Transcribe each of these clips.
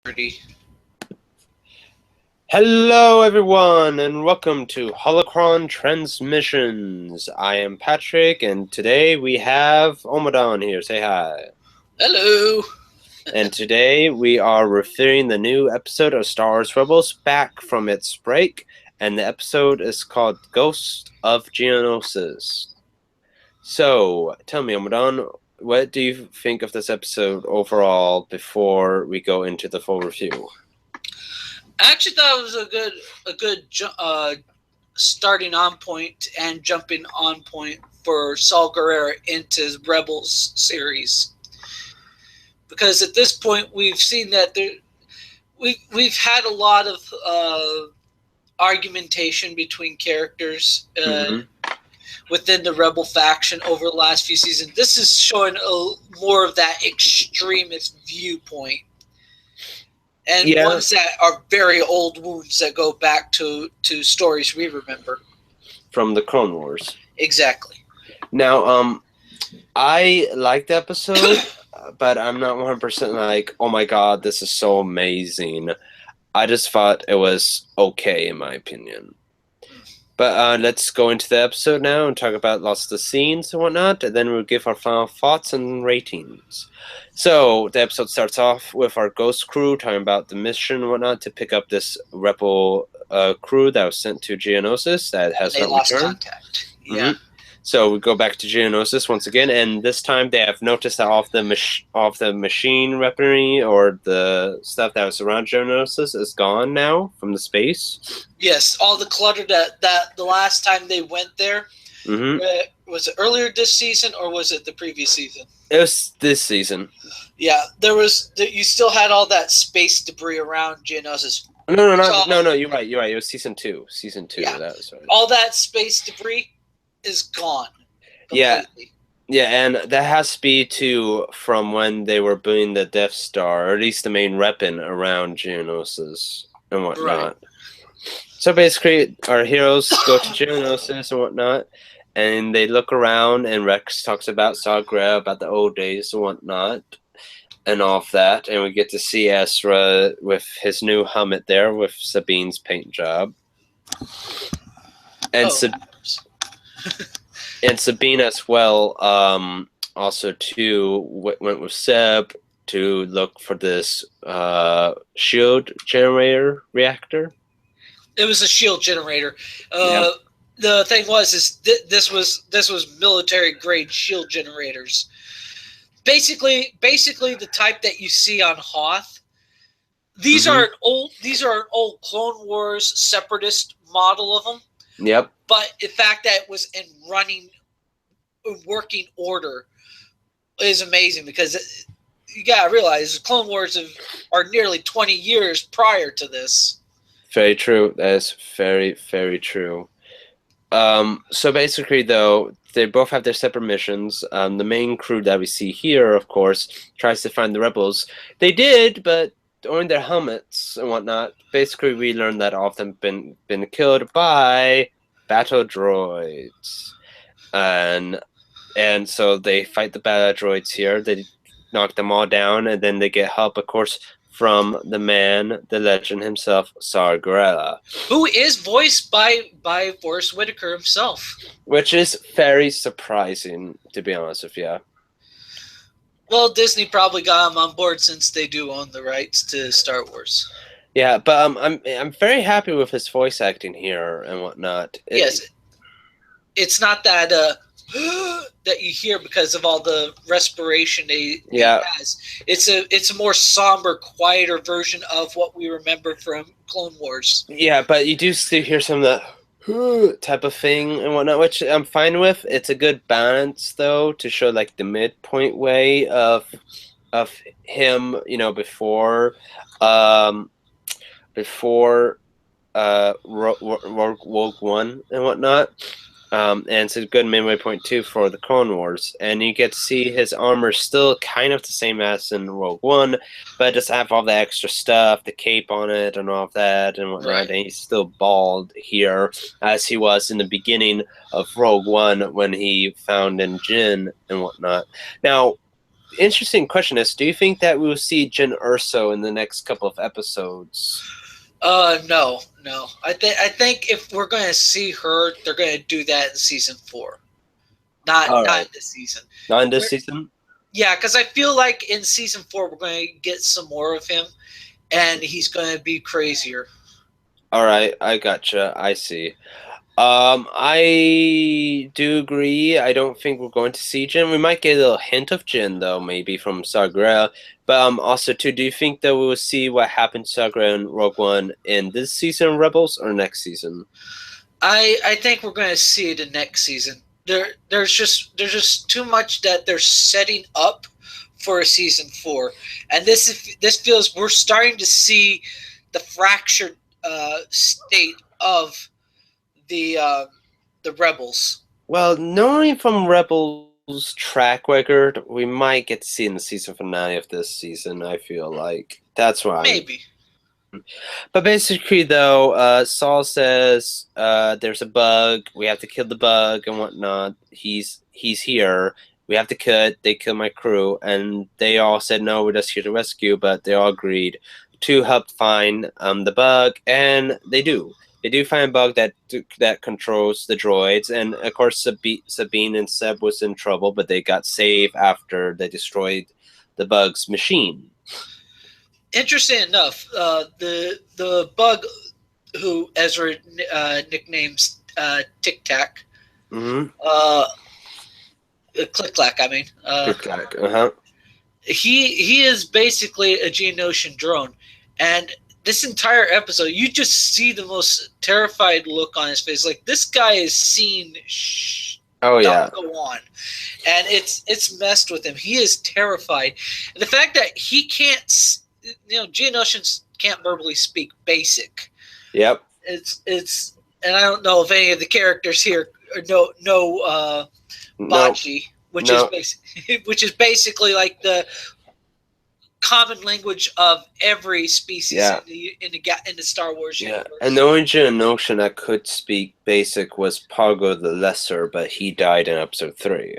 Pretty. Hello, everyone, and welcome to Holocron Transmissions. I am Patrick, and today we have Omadon here. Say hi. Hello. And today we are reviewing the new episode of Star Wars Rebels back from its break, and the episode is called Ghosts of Geonosis. So, tell me, Omadon, what do you think of this episode overall before we go into the full review? I actually thought it was a good starting on point and jumping on point for Saul Guerrero into Rebels series, because at this point we've seen that we've had a lot of argumentation between characters within the Rebel faction over the last few seasons. This is showing more of that extremist viewpoint. And ones that are very old wounds that go back to stories we remember. From the Clone Wars. Exactly. Now, I liked the episode, but I'm not 100% like, oh my god, this is so amazing. I just thought it was okay, in my opinion. But let's go into the episode now and talk about lots of the scenes and whatnot, and then we'll give our final thoughts and ratings. So, the episode starts off with our ghost crew talking about the mission and whatnot to pick up this rebel crew that was sent to Geonosis that has not returned. Contact. Yeah. Mm-hmm. So we go back to Geonosis once again, and this time they have noticed that all of the machine weaponry or the stuff that was around Geonosis is gone now from the space. Yes, all the clutter that the last time they went there, was it earlier this season or was it the previous season? It was this season. Yeah, you still had all that space debris around Geonosis. No, you're right. It was season 2. Season 2. Yeah. That was right. All that space debris is gone. Completely. Yeah, and that has to be from when they were building the Death Star, or at least the main weapon around Geonosis and whatnot. Right. So basically, our heroes go to Geonosis and whatnot, and they look around, and Rex talks about Saw Gerrera, about the old days and whatnot, and all of that, and we get to see Ezra with his new helmet there with Sabine's paint job. And and Sabine as well, also too, went with Seb to look for this shield generator reactor. It was a shield generator. The thing was, this was military grade shield generators. Basically the type that you see on Hoth. These are an old Clone Wars separatist model of them. Yep. But the fact that it was in working order is amazing, because you gotta realize Clone Wars are nearly 20 years prior to this. Very true. That is very, very true. So basically, though, they both have their separate missions. The main crew that we see here, of course, tries to find the rebels. They did, but on their helmets and whatnot, basically we learned that all of them been killed by battle droids, and so they fight the battle droids here. They knock them all down, and then they get help, of course, from the man, the legend himself, Saw Gerrera, who is voiced by Forrest Whitaker himself, which is very surprising, to be honest with you. Well, Disney probably got him on board since they do own the rights to Star Wars. Yeah, but I'm very happy with his voice acting here and whatnot. Yes, it's not that that you hear because of all the respiration he has. It's a more somber, quieter version of what we remember from Clone Wars. Yeah, but you do still hear some of the type of thing and whatnot, which I'm fine with. It's a good balance, though, to show like the midpoint way of him, before Rogue One and whatnot. And it's a good midway point too for the Clone Wars, and you get to see his armor still kind of the same as in Rogue One, but it doesn't have all the extra stuff, the cape on it and all of that and whatnot. Right. And he's still bald here, as he was in the beginning of Rogue One when he found in Jin and whatnot. Now, interesting question is, do you think that we will see Jyn Erso in the next couple of episodes? No. I think if we're going to see her, they're going to do that in season 4, not in this season. Not in this season. Yeah, because I feel like in season 4 we're going to get some more of him, and he's going to be crazier. All right, I gotcha. I see. I do agree. I don't think we're going to see Jyn. We might get a little hint of Jyn, though, maybe from Sagra. But also, too, do you think that we will see what happened to Sagra and Rogue One in this season of Rebels or next season? I think we're going to see it in next season. There's just too much that they're setting up for a season 4, and this feels we're starting to see the fractured state of the Rebels. Well, knowing from Rebels' track record, we might get to see in the season finale of this season. I feel like that's why. Maybe. But basically, though, Saul says there's a bug. We have to kill the bug and whatnot. He's here. We have to kill it. They kill my crew, and they all said no. We're just here to rescue. But they all agreed to help find the bug, and they do. They do find a bug that controls the droids, and of course Sabine and Seb was in trouble, but they got saved after they destroyed the bug's machine. Interesting enough, the bug who Ezra nicknames Tic Tac, Click Clack. I mean, Click Clack. He is basically a Geonosian drone, and this entire episode, you just see the most terrified look on his face. Like, this guy is seen go on. And it's messed with him. He is terrified. And the fact that he can't, Geonosians can't verbally speak basic. Yep. It's and I don't know if any of the characters here know Bocce, which is basically like the common language of every species in the Star Wars universe. And the only Geonosian that could speak basic was Pago the Lesser, but he died in episode 3.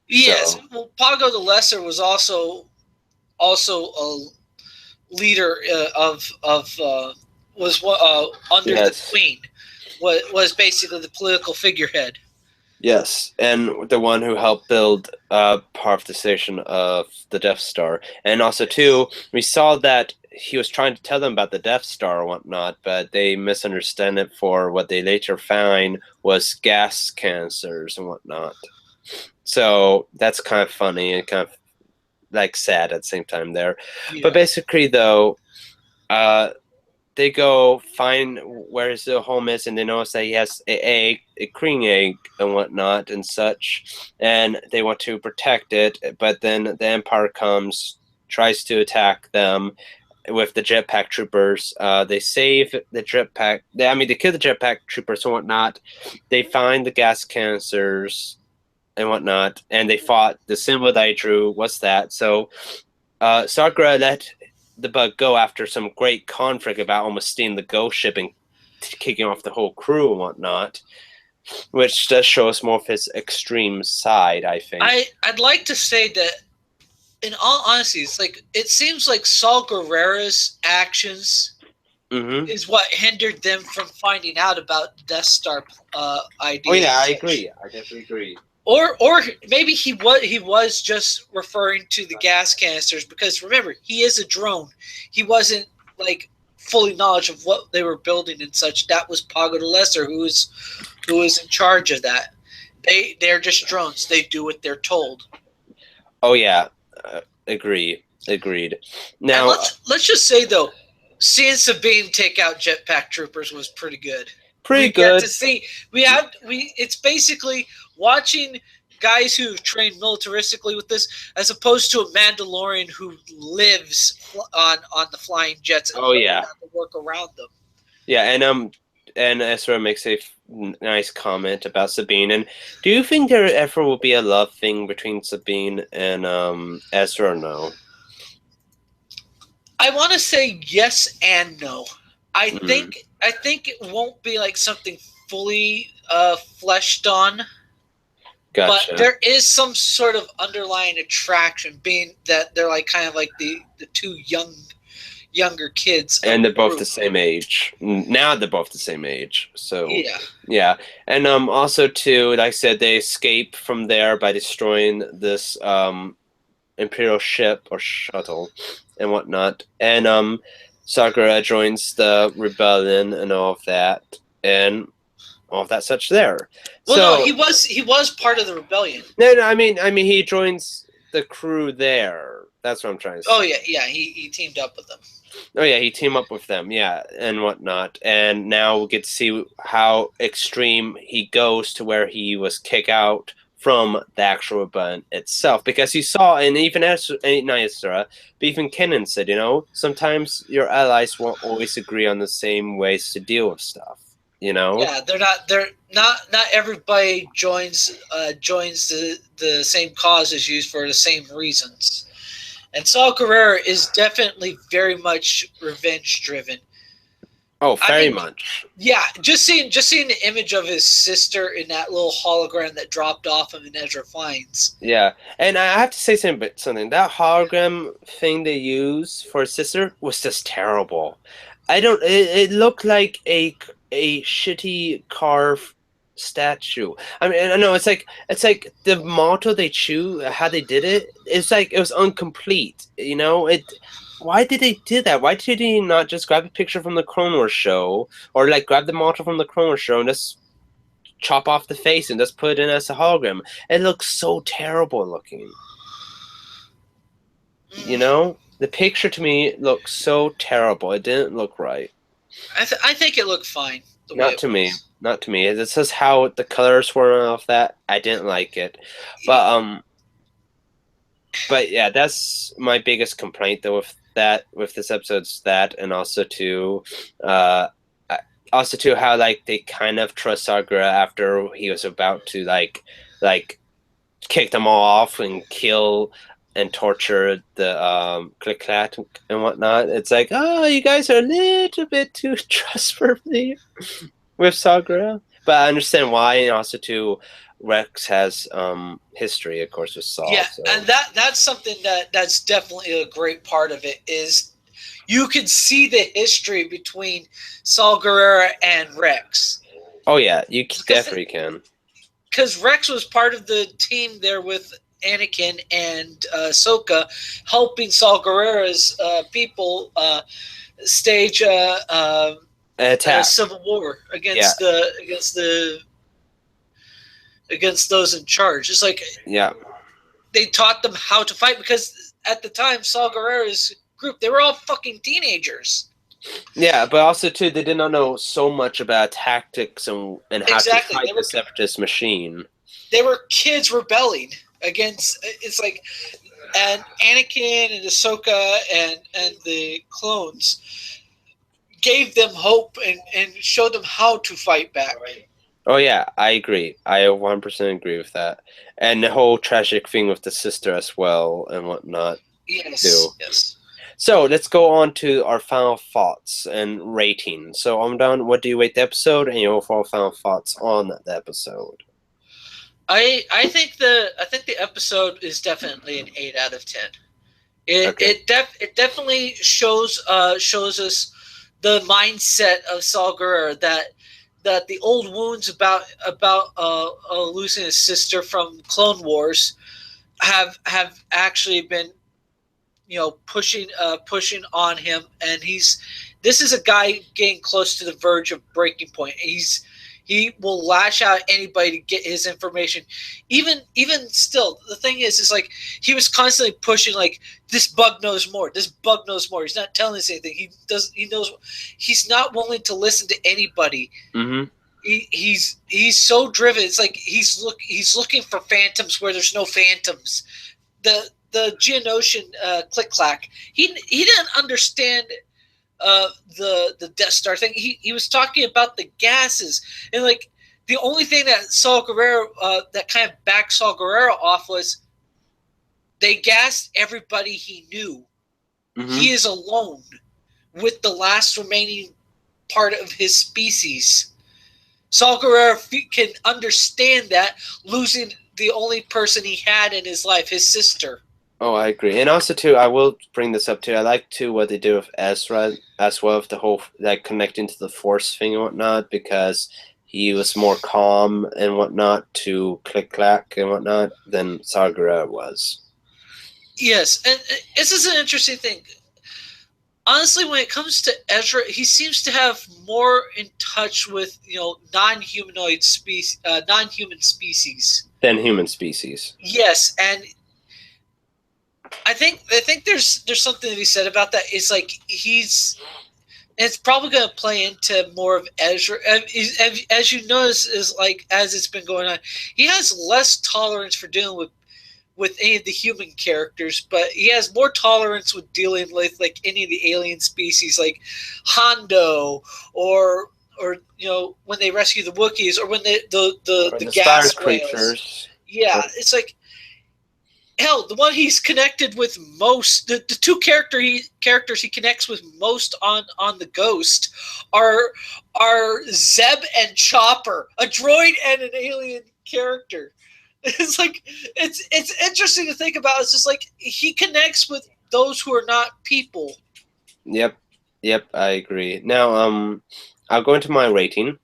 Yes, well, Pago the Lesser was also a leader under the Queen. Was basically the political figurehead. Yes, and the one who helped build part of the station of the Death Star. And also, too, we saw that he was trying to tell them about the Death Star and whatnot, but they misunderstood it for what they later found was gas canisters and whatnot. So that's kind of funny and kind of like sad at the same time there. Yeah. But basically, though, they go find where his home is, and they notice that he has a queen egg and whatnot and such, and they want to protect it. But then the Empire comes, tries to attack them with the jetpack troopers. They save the jetpack. They kill the jetpack troopers and whatnot. They find the gas canisters and whatnot, and they fought. The symbol that I drew was that. So Sagra let the bug go after some great conflict about almost stealing the ghost ship and kicking off the whole crew and whatnot, which does show us more of his extreme side, I think. I'd like to say that, in all honesty, it seems like Saul Guerrera's actions is what hindered them from finding out about the Death Star idea. Oh yeah, I agree. I definitely agree. Or maybe he was just referring to the gas canisters, because remember, he is a drone. He wasn't fully knowledge of what they were building and such. That was Pago the Lesser who was in charge of that. They're just drones. They do what they're told. Oh yeah, agreed. Now let's just say though, seeing Sabine take out jetpack troopers was pretty good. Good to see. It's basically watching guys who've trained militaristically with this, as opposed to a Mandalorian who lives on the flying jets and have to work around them. Yeah, and Ezra makes a nice comment about Sabine. And do you think there ever will be a love thing between Sabine and Ezra or no? I want to say yes and no. I think it won't be like something fully fleshed on. Gotcha. But there is some sort of underlying attraction, being that they're like kind of like the two younger kids of And they're the both group. the same age. Now they're both the same age. So Yeah. yeah. And also too, like I said, they escape from there by destroying this Imperial ship or shuttle and whatnot. And Sakura joins the rebellion and all of that. And all of that such there. Well, So no, he was part of the rebellion. no, I mean he joins the crew there. That's what I'm trying to say. Oh yeah, he teamed up with them. Oh yeah, he teamed up with them, yeah, and whatnot. And now we get to see how extreme he goes to where he was kicked out from the actual rebellion itself. Because you saw, and even not Ezra, but even Kenan said, sometimes your allies won't always agree on the same ways to deal with stuff. Yeah, they're not everybody joins the same cause as you for the same reasons. And Saul Guerrero is definitely very much revenge driven. Oh, very much. Yeah, just seeing the image of his sister in that little hologram that dropped off him in Ezra Finds. Yeah, and I have to say something. That hologram thing they used for his sister was just terrible. It looked like a shitty carved statue. I mean, I know it's like the motto they choose, how they did it. It's like it was incomplete. Why did they do that? Why did he not just grab a picture from the Clone Wars show, or like grab the motto from the Clone Wars show and just chop off the face and just put it in as a hologram? It looks so terrible looking. The picture to me looked so terrible. It didn't look right. I think it looked fine. Not to me. It's just how the colors were off that. I didn't like it. But yeah, that's my biggest complaint though with this episode's that, and also too how like they kind of trust Sakura after he was about to like kick them all off and kill and torture the Click-Clack and whatnot. It's like, oh, you guys are a little bit too trustworthy with Sakura. But I understand why, and also too, Rex has history, of course, with Saul. Yeah, so. and that's something that's definitely a great part of it is you can see the history between Saul Guerrero and Rex. Oh yeah, you definitely can. Because Rex was part of the team there with Anakin and Ahsoka, helping Saul Guerrero's people stage a civil war against those in charge. It's like they taught them how to fight, because at the time Saul Guerrero's group, they were all fucking teenagers. Yeah, but also too, they did not know so much about tactics and how to fight the separatist machine. They were kids rebelling against. It's like, and Anakin and Ahsoka and the clones gave them hope and showed them how to fight back. Oh yeah, I agree. I 100% agree with that, and the whole tragic thing with the sister as well and whatnot. Yes. So let's go on to our final thoughts and rating. So Omdan, what do you rate the episode, and your final thoughts on the episode? I think the episode is definitely an 8 out of 10. It definitely shows us the mindset of Saul Guerrero, that the old wounds about losing his sister from Clone Wars have actually been pushing on him, and this is a guy getting close to the verge of breaking point. He will lash out at anybody to get his information. Even still, the thing is like he was constantly pushing, like, this bug knows more. This bug knows more. He's not telling us anything. He knows. He's not willing to listen to anybody. Mm-hmm. He's so driven. It's like he's looking for phantoms where there's no phantoms. The Geonosian Click-Clack. He didn't understand the Death Star thing. He was talking about the gases, and like the only thing that Saul Guerrero that kind of backed Saul Guerrero off was they gassed everybody he knew. Mm-hmm. He is alone with the last remaining part of his species. Saul Guerrero can understand that losing the only person he had in his life, his sister. Oh, I agree. And also, too, I will bring this up, too. I like, too, what they do with Ezra as well, with the whole, like, connecting to the Force thing and whatnot, because he was more calm and whatnot to Click-Clack and whatnot than Saw Gerrera was. Yes, and this is an interesting thing. Honestly, when it comes to Ezra, he seems to have more in touch with non-human species than human species. Yes, and I think there's something to be said about that. It's like it's probably going to play into more of Ezra. As you notice, is like as it's been going on, he has less tolerance for dealing with any of the human characters, but he has more tolerance with dealing with like any of the alien species, like Hondo, or when they rescue the Wookiees, or when the gas whales. Creatures. Yeah, it's like hell. The one he's connected with most, the two characters he connects with most on the Ghost are Zeb and Chopper, a droid and an alien character. It's like it's interesting to think about. It's just like he connects with those who are not people. Yep, I agree. Now, I'll go into my rating.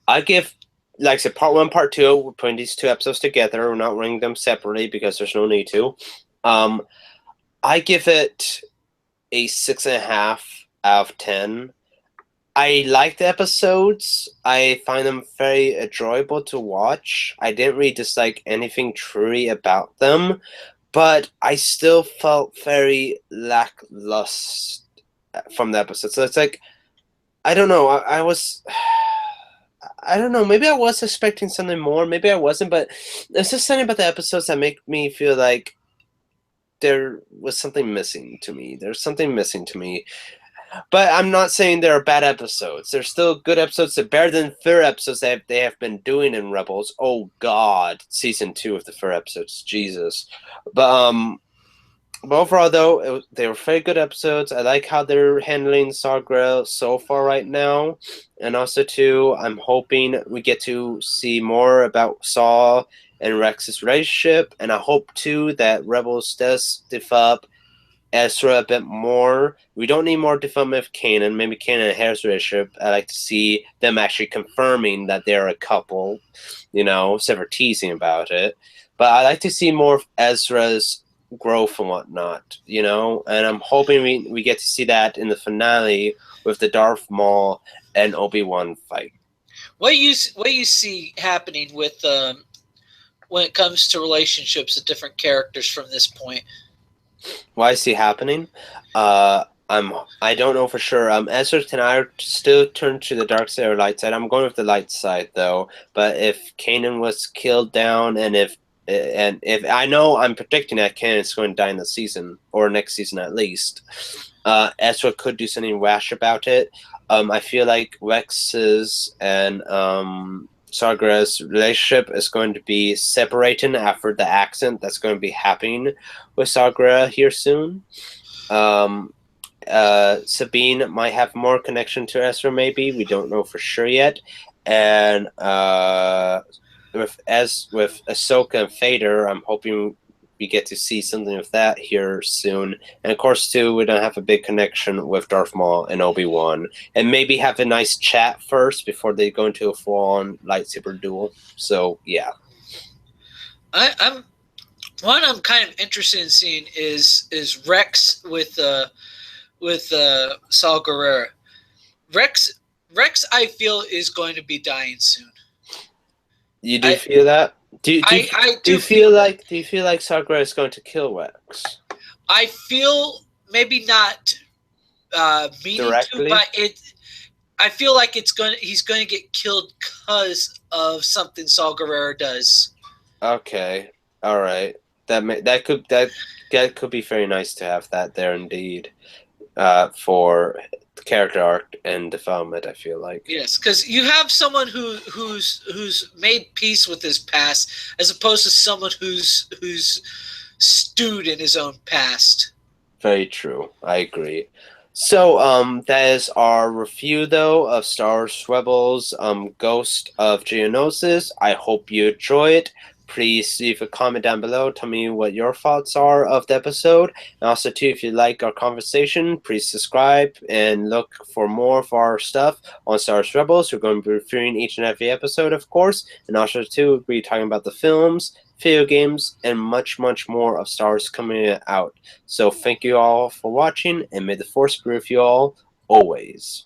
I give, like I said, part 1, part 2. We're putting these 2 episodes together. We're not ranking them separately because there's no need to. I give it a 6.5 out of 10. I like the episodes. I find them very enjoyable to watch. I didn't really dislike anything truly about them, but I still felt very lackluster from the episode. So it's like, I don't know. I don't know. Maybe I was expecting something more. Maybe I wasn't, but there's just something about the episodes that make me feel like there was something missing to me. There's something missing to me. But I'm not saying there are bad episodes. They're still good episodes. They're better than filler episodes that they have been doing in Rebels. Oh God, season 2 of the filler episodes, Jesus. But overall, though, they were very good episodes. I like how they're handling Saw Gerrera so far right now, and also too, I'm hoping we get to see more about Saw and Rex's relationship, and I hope too that Rebels does develop Ezra a bit more. We don't need more development of Kanan. Maybe Kanan and Hera's relationship. I like to see them actually confirming that they're a couple, instead of teasing about it. But I like to see more of Ezra's growth and whatnot, and I'm hoping we get to see that in the finale with the Darth Maul and Obi-Wan fight. What do you see happening with when it comes to relationships of different characters from this point? What I see happening, I don't know for sure. Ezra and I are still turned to the dark side or light side. I'm going with the light side though. But if Kanan was killed down, and if I know I'm predicting that Kanan's going to die in the season or next season at least, Ezra could do something rash about it. I feel like Rex's and Saw Gerrera's relationship is going to be separating after the accident that's going to be happening with Saw Gerrera here soon. Sabine might have more connection to Ezra, maybe. We don't know for sure yet. And with Ahsoka and Vader, I'm hoping we get to see something of that here soon. And of course, too, we don't have a big connection with Darth Maul and Obi-Wan. And maybe have a nice chat first before they go into a full-on lightsaber duel. So, yeah. I'm kind of interested in seeing is Rex with Saw Gerrera. Rex, I feel, is going to be dying soon. You do feel that? Do you feel like Saw Gerrera is going to kill Rex? I feel maybe not meaning directly, to, but I feel like he's going to get killed because of something Saw Gerrera does. Okay, all right. That could be very nice to have that there indeed, for character arc and development. I feel like yes, because you have someone who's made peace with his past, as opposed to someone who's stewed in his own past. Very true. I agree. So that is our review though of Star Wars Rebels, Ghost of Geonosis. I hope you enjoy it. Please leave a comment down below. Tell me what your thoughts are of the episode. And also, too, if you like our conversation, please subscribe and look for more of our stuff on Star Wars Rebels. We're going to be reviewing each and every episode, of course. And also, too, we'll be talking about the films, video games, and much, much more of Star Wars coming out. So thank you all for watching, and may the Force be with you all always.